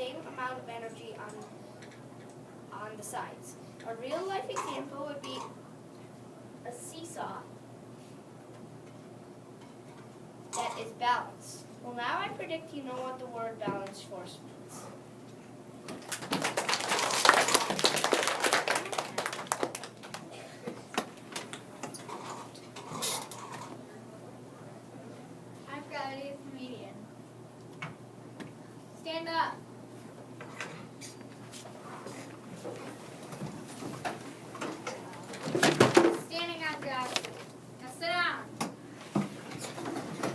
same amount of energy on the sides. A real life example would be a seesaw that is balanced. Well, now I predict you know what the word balanced force means. I'm gravity is comedian. Stand up. Standing on gravity. Now sit down.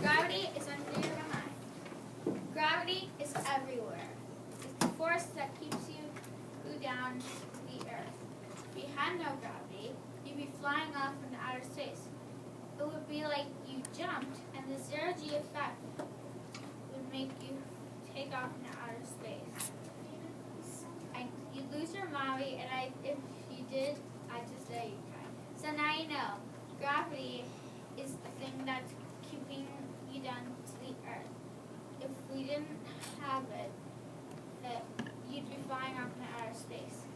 Gravity is under your mind. Gravity is everywhere. It's the force that keeps you down to the earth. If you had no gravity, you'd be flying off into outer space. It would be like you jumped, and the zero-G effect would make you take off into outer space. You'd lose your mommy, and if you did, I'd just say you cried. So now you know, gravity is the thing that's keeping you down to the earth. If we didn't have it, you'd be flying off into outer space.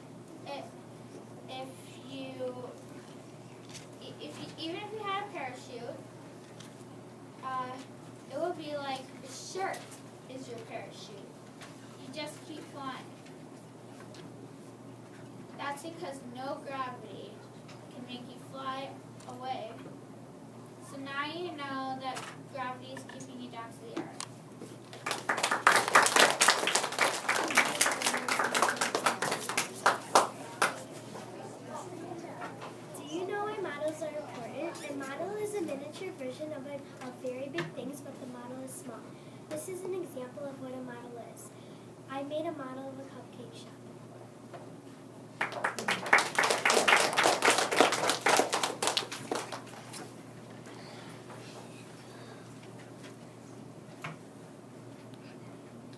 Even if you had a parachute, it would be like the shirt is your parachute. You just keep flying. That's because no gravity can make you fly away. So now you know that gravity is keeping you down to the earth. Do you know why models are important? A model is a miniature version of very big things, but the model is small. This is an example of what a model is. I made a model of a cupcake shop.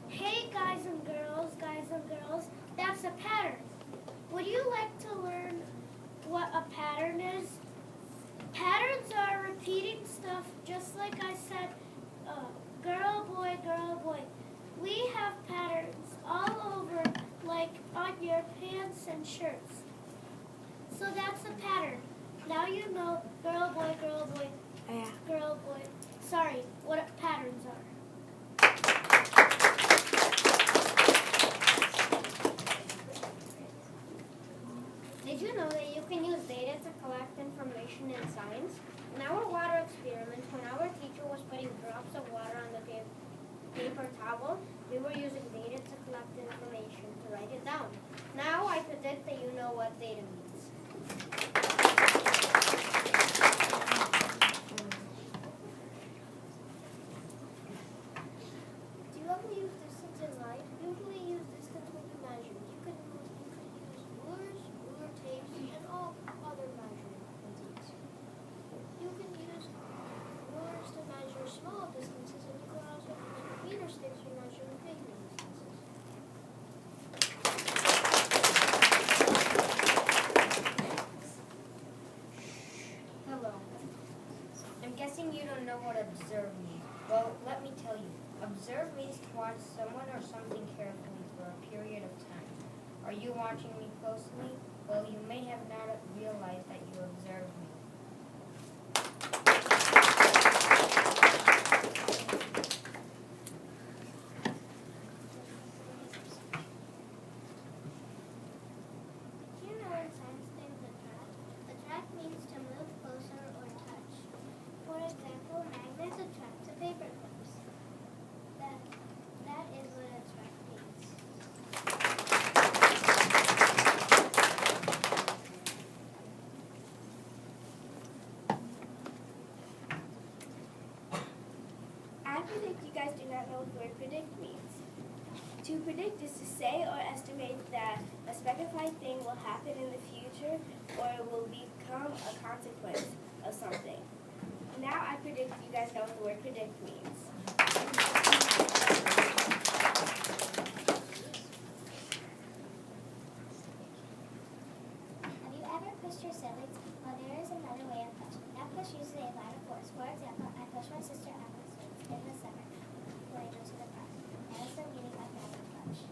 Hey guys and girls, that's a pattern. Would you like to learn what a pattern is? Patterns are repeating stuff, just like I said, girl, boy, girl, boy. We have patterns all over, like on your pants and shirts. So that's a pattern. Now you know girl, boy, girl, boy. Sorry, what patterns are. Did you know that you can use data to collect information in science? In our water experiments, when our teacher was putting drops of water on the paper towel, we were using data to collect information to write it down. Now I predict that you know what data means. Do you ever use distance in life? Usually use distance when you measure. You can use rulers, ruler tapes, and all other measuring methods. You can use rulers to measure small distances, and you can also use meter sticks to measure big distances. Hello. I'm guessing you don't know what observe means. Well, let me tell you. Observe means to watch someone or something carefully for a period of time. Are you watching me closely? Well, you may have not realized that you observed me. Do you know in science things attract? Attract means to move closer or touch. For example, magnets attract to paper clips. That is what attract means. I predict you guys do not know what the word predict means. To predict is to say or estimate that a specified thing will happen in the future or it will become a consequence of something. Now I predict you guys know what the word predict means. Have you ever pushed your siblings? Well, there is another way of pushing. That push uses a lot of force. For example, I pushed my sister Emma in the summer when I go to the park. That is the meaning of that push.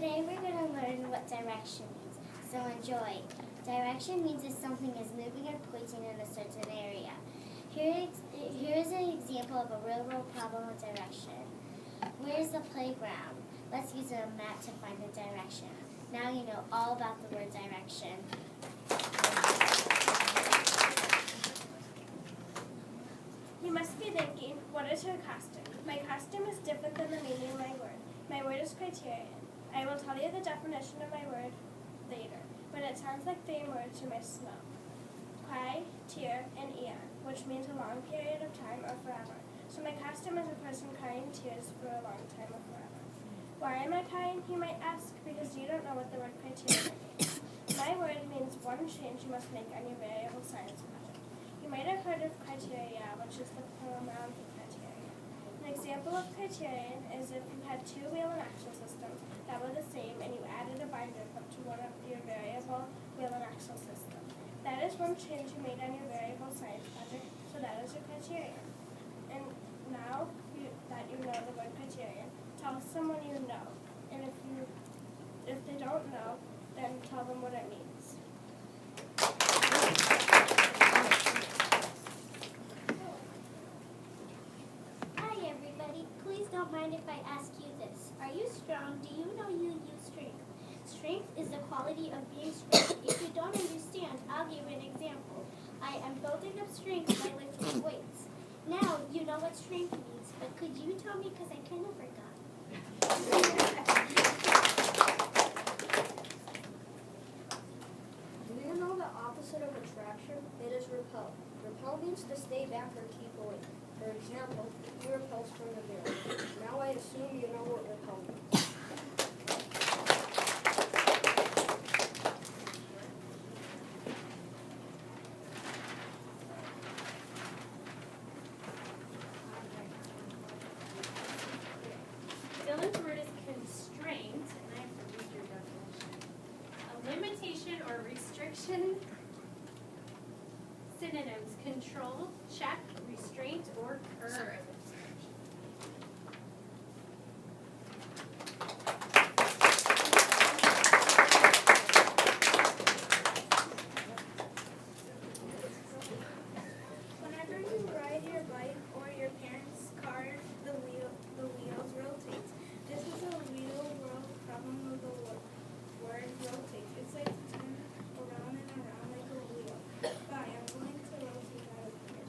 Today we're going to learn what direction means, so enjoy. Direction means if something is moving or pointing in a certain area. Here is an example of a real-world problem with direction. Where's the playground? Let's use a map to find the direction. Now you know all about the word direction. You must be thinking, what is your costume? My costume is different than the meaning of my word. My word is criterion. I will tell you the definition of my word later, but it sounds like three words you must know. Cry, tear, and eon, which means a long period of time or forever. So my costume is a person crying tears for a long time or forever. Why am I crying, you might ask? Because you don't know what the word criterion means. My word means one change you must make on your variable science project. You might have heard of criteria, which is the pronoun for criteria. An example of criterion is if you had two wheel and axle systems that were the same and you added a binder clip to one of your variable wheel and axle system. That is one change you made on your variable science project, so that is a criterion. And now that you know the word criterion, tell someone you know. And if they don't know, then tell them what it means. Hi everybody, please don't mind if I ask you this. Are you strong? Do you know you use strength? Strength is the quality of being strong. If you don't understand, I'll give you an example. I am building up strength by lifting weights. Now you know what strength means, but could you tell me because I kind of forgot? Do you know the opposite of attraction? It is repel. Repel means to stay back or keep away. For example, he repels from the mirror. Now I assume you know what repel means. Dylan's word is constraint, and I have to read your definition. A limitation or restriction. Synonyms: control, check, restraint, or curb. Whenever you ride your bike or your parents' car, the wheels rotate. This is a real world problem of the word rotate. It's like to turn around and around like a wheel. Bye, I'm going to rotate out of here.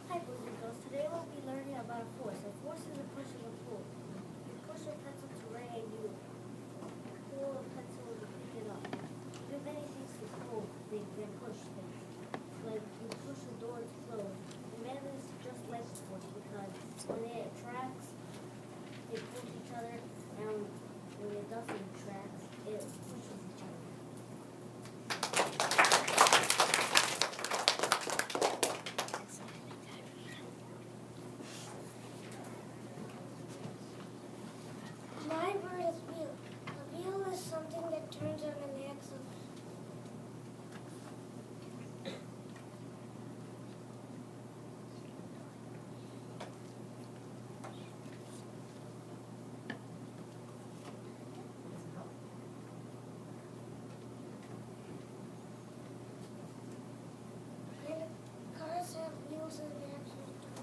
Hi, boys and girls. Today we'll be learning about a force. A force is a push and a pull. You push a pencil to write and you pull a pencil to pick it up. There are many things to pull things and push things. Like you push a door to close. And man is just like a force because when it attracts, it pulls each other, and when it doesn't attract, it pushes each other. My word is wheel. A wheel is something that turns on an axle. And cars have wheels and axles too.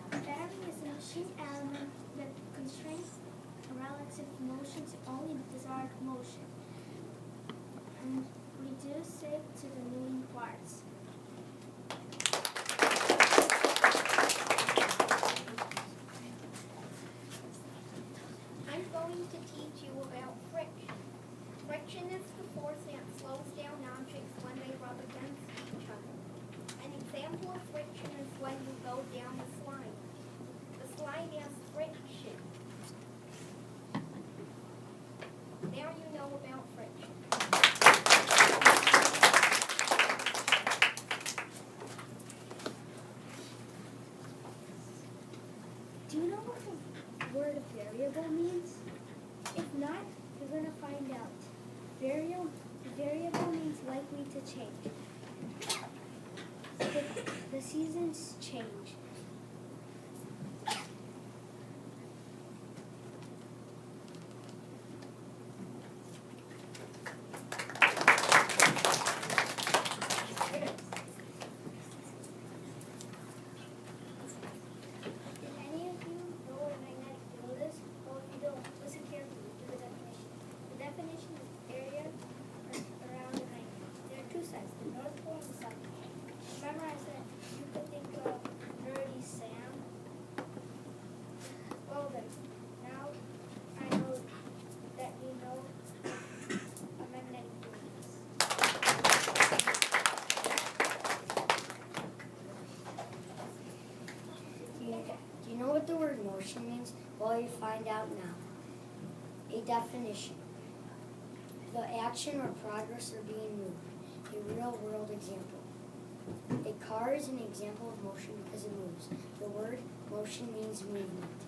Battery is a machine element that constrains relative motion to only desired motion and reduce it to the moving parts. I'm going to teach you about friction. Friction is the force that slows down objects when they rub against each other. An example of friction is when you go down a slide. The slide has friction. Now you know about friction. likely to change? The seasons change. Did any of you know what a magnetic field is? Well, if you don't, listen carefully to the definition. The definition is area around a magnet. There are two sides, the North Pole and the South Pole. Memorize that. You could think of nerdy Sam. Well then, now I know that you know a magnetic field is. Do you know what the word motion means? Well, you find out now. A definition. The action or progress of being moved. A real-world example. A car is an example of motion because it moves. The word motion means movement.